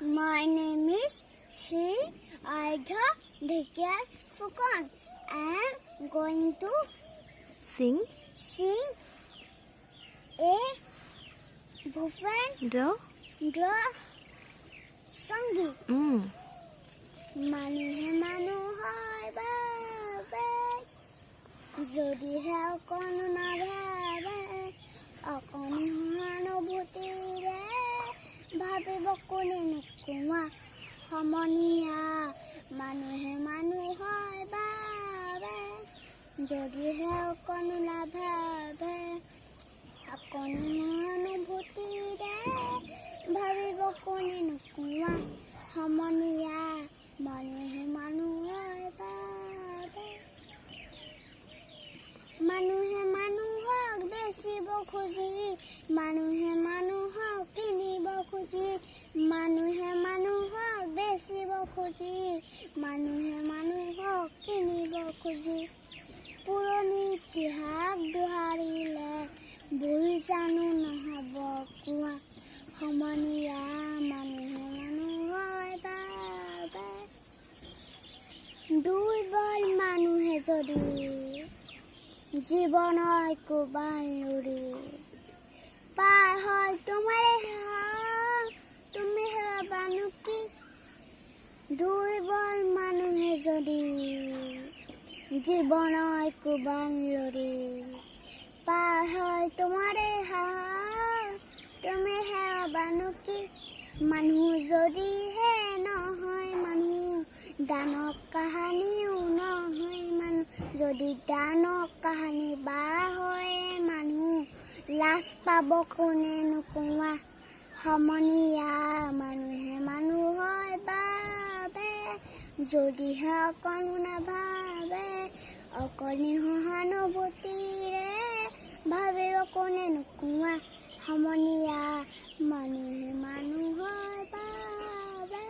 My name is Sri Aida Dhikyal Fukan. I am going to sing a Bhupen the Sangeet. মানুহে মানুহৰ বাবে যদিহে অকণো নাভাবে অকণি সহানুভূতিৰে ভাবিব কোনে নোকোৱা সমনীয়া মানুহে মানুহৰ বাবে যদিহে অকণো নাভাবে অকণি সহানুভূতিৰে ভাবিব কোনে নোকোৱা সমনীয়া মানুহে মানুহৰ বাবে মানুহে মানুহক বেচিব খুজি মানুহে মানুহক কিনিব খুজি মানুহে মানুহক বেচিব খুজি মানুহে মানুহক কিনিব খুজি পুৰণি ইতিহাস দোহাৰিলে ভুল জানো নহ'ব কোৱা সমনীয়া মানুহে মানুহৰ বাবে দুৰ্বল মানুহে যদি জীৱনৰ কোবাল নুৰি পাৰ হয় তুমি হেৰাবানো কি দুৰ্বল মানুহে যদি জীৱনৰ কোবাল নুৰি পাৰ হয় তুমি হেৰাবানো কি মানুহ যদিহে নহয় মানুহ দানৱ কাহানিও নহয় মানুহ যদি দানৱ কাহানি বা হয় মানুহ লাজ পাব কোনে নোকোৱা সমনীয়া মানুহে মানুহৰ বাবে যদিহে অকণো নাভাবে অকণি সহানুভূতিৰে ভাবিব কোনে নোকোৱা সমনীয়া মানুহে মানুহৰ বাবে